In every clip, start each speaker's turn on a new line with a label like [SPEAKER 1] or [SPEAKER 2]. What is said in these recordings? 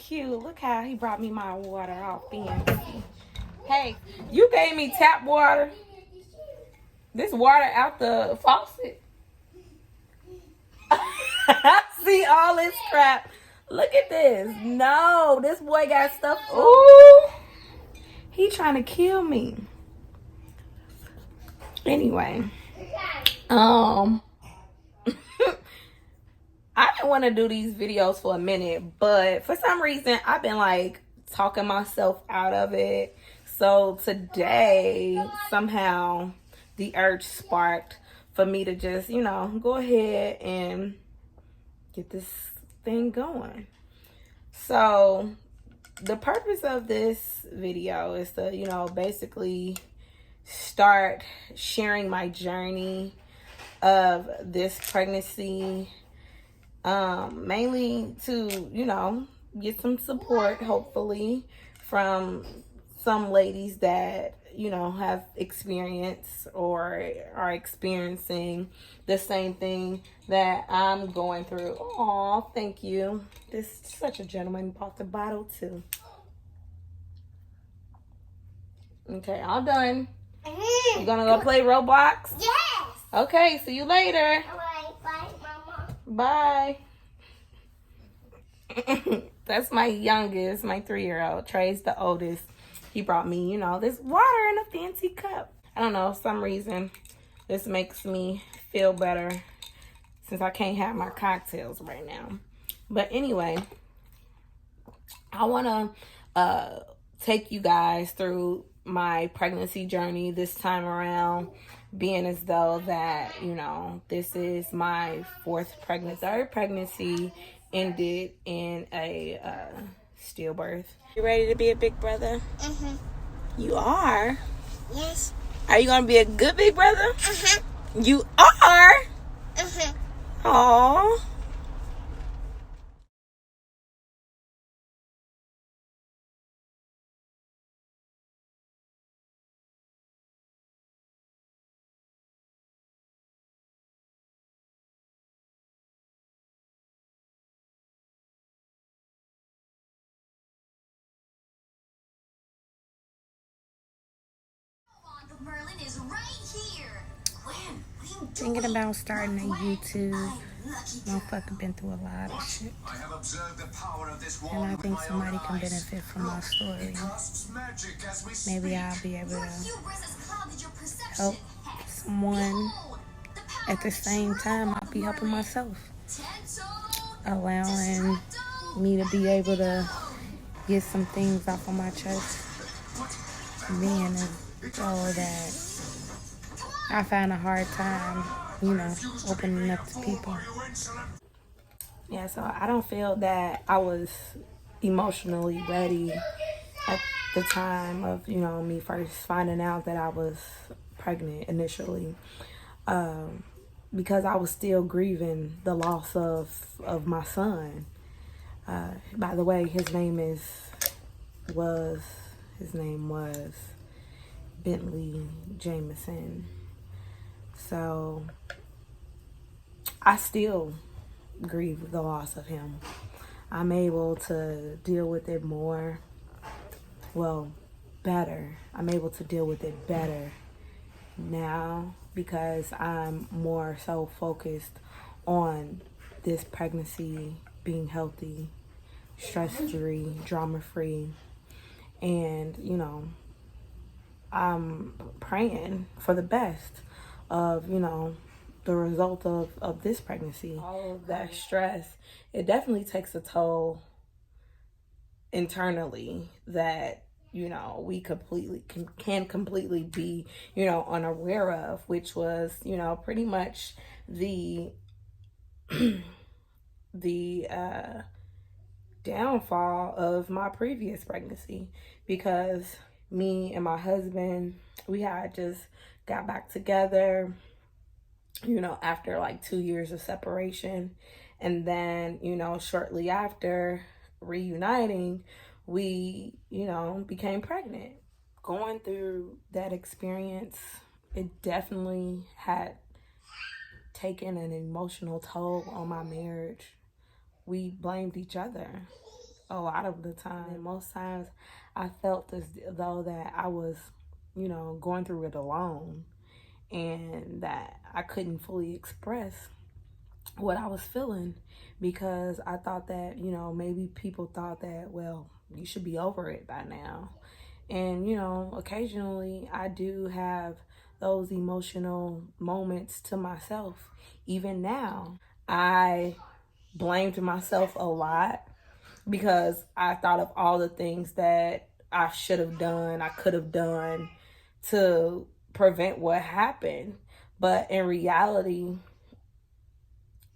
[SPEAKER 1] cute. Look how he brought me my water all fancy. Hey, you gave me tap water. This water out the faucet. I see all this crap. Look at this. No, this boy got stuff. Ooh. He trying to kill me. Anyway. I didn't want to do these videos for a minute, but for some reason I've been like talking myself out of it. So today somehow the urge sparked for me to just, go ahead and get this thing going. So the purpose of this video is to, basically start sharing my journey of this pregnancy, mainly to, get some support, hopefully, from some ladies that, have experienced or are experiencing the same thing that I'm going through. Aw, thank you. This is such a gentleman. Bought the bottle too. Okay, all done. You gonna go play Roblox?
[SPEAKER 2] Yes.
[SPEAKER 1] Okay, see you later.
[SPEAKER 2] Alright, bye, Mama.
[SPEAKER 1] Bye. That's my youngest, my 3-year-old. Trey's the oldest. He brought me, this water in a fancy cup. I don't know, for some reason, this makes me feel better since I can't have my cocktails right now. But anyway, I want to take you guys through my pregnancy journey this time around, being as though that, this is my third pregnancy ended in a stillbirth. You ready to be a big brother?
[SPEAKER 2] Mm-hmm.
[SPEAKER 1] You are?
[SPEAKER 2] Yes.
[SPEAKER 1] Are you going to be a good big brother?
[SPEAKER 2] Mm-hmm.
[SPEAKER 1] You are?
[SPEAKER 2] Mm-hmm.
[SPEAKER 1] Aww.
[SPEAKER 3] Merlin is right here. Gwen, what are you doing?
[SPEAKER 1] Thinking about starting a YouTube. Motherfucker been through a lot of shit.
[SPEAKER 3] I have observed the power of this
[SPEAKER 1] And I think somebody can benefit from my story. Maybe I'll be able to help someone. At the same time, I'll be helping myself. Allowing me to be able to get some things off of my chest. Being though that I find a hard time, opening up to people. Yeah, so I don't feel that I was emotionally ready at the time of, me first finding out that I was pregnant initially. Because I was still grieving the loss of my son. By the way, his name was Bentley Jameson. So I still grieve the loss of him. I'm able to deal with it better. I'm able to deal with it better now because I'm more so focused on this pregnancy being healthy, stress-free, drama-free, and I'm praying for the best of the result of this pregnancy. All of that stress, it definitely takes a toll internally that we completely can completely be unaware of, which was pretty much the the downfall of my previous pregnancy, because me and my husband, we had just got back together after like 2 years of separation, and then shortly after reuniting, we became pregnant. Going through that experience, it definitely had taken an emotional toll on my marriage. We blamed each other. a lot of the time. And most times I felt as though that I was, going through it alone, and that I couldn't fully express what I was feeling, because I thought that, maybe people thought that, well, you should be over it by now. And, occasionally I do have those emotional moments to myself. Even now, I blamed myself a lot because I thought of all the things that I should have done, I could have done to prevent what happened. But in reality,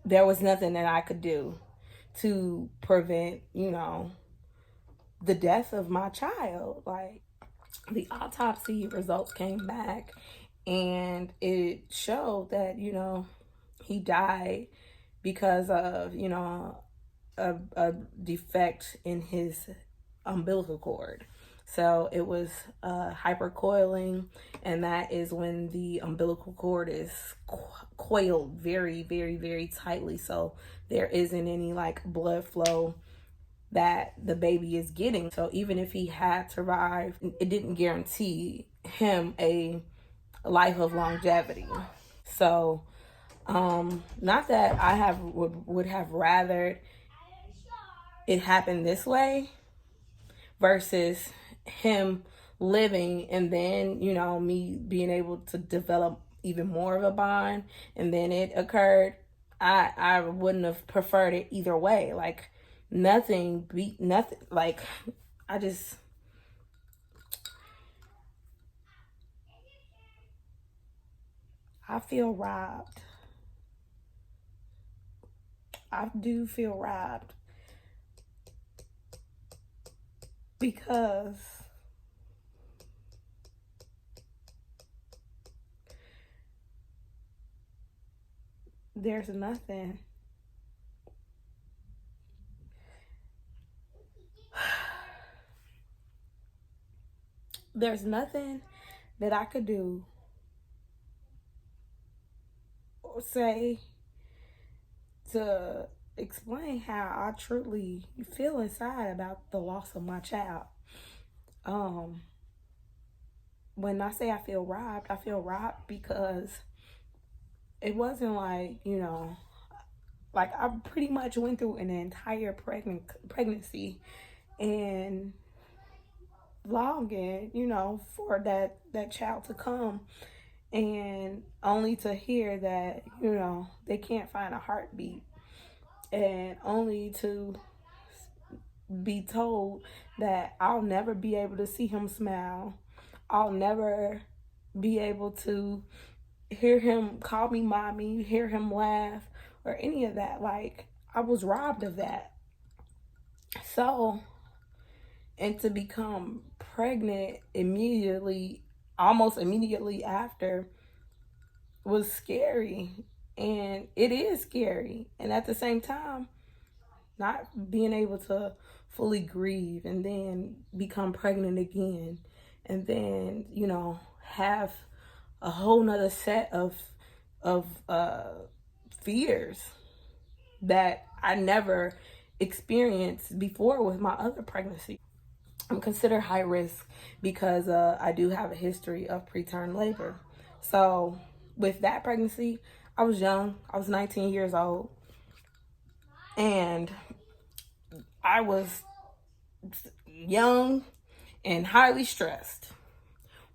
[SPEAKER 1] there was nothing that I could do to prevent, the death of my child. Like, the autopsy results came back and it showed that, he died because of, a defect in his umbilical cord. So it was hypercoiling, and that is when the umbilical cord is coiled very, very, very tightly. So there isn't any like blood flow that the baby is getting. So even if he had survived, it didn't guarantee him a life of longevity. So not that I would have rather it happen this way versus him living and then, me being able to develop even more of a bond, and then it occurred. I wouldn't have preferred it either way. Like, nothing beat nothing. Like, I feel robbed. I do feel robbed because there's nothing that I could do or say to explain how I truly feel inside about the loss of my child. When I say I feel robbed because it wasn't like, like I pretty much went through an entire pregnancy and longing, for that child to come, and only to hear that, they can't find a heartbeat, and only to be told that I'll never be able to see him smile. I'll never be able to hear him call me mommy, hear him laugh, or any of that. Like, I was robbed of that. So, and to become pregnant almost immediately after, was scary. And it is scary. And at the same time, not being able to fully grieve and then become pregnant again, and then, have a whole nother set of fears that I never experienced before with my other pregnancy. I'm considered high risk because I do have a history of preterm labor. So with that pregnancy, I was young. I was 19 years old. And I was young and highly stressed.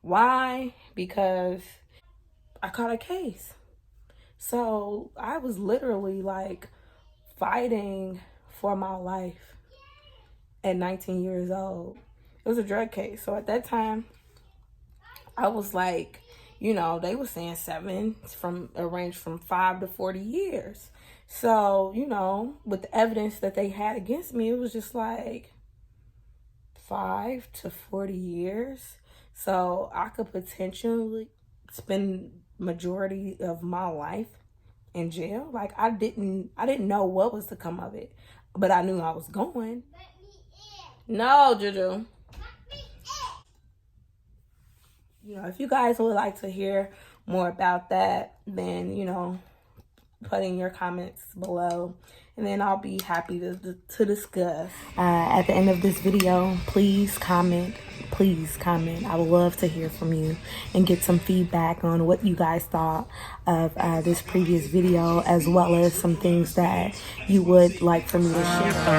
[SPEAKER 1] Why? Because I caught a case. So I was literally like fighting for my life at 19 years old. It was a drug case. So at that time, I was like, they were saying range from 5 to 40 years. So, with the evidence that they had against me, it was just like 5 to 40 years. So I could potentially spend majority of my life in jail. Like, I didn't know what was to come of it, but I knew I was going. No, Juju. If you guys would like to hear more about that, then, putting your comments below, and then I'll be happy to discuss. At the end of this video, please comment. Please comment. I would love to hear from you and get some feedback on what you guys thought of this previous video, as well as some things that you would like for me to share.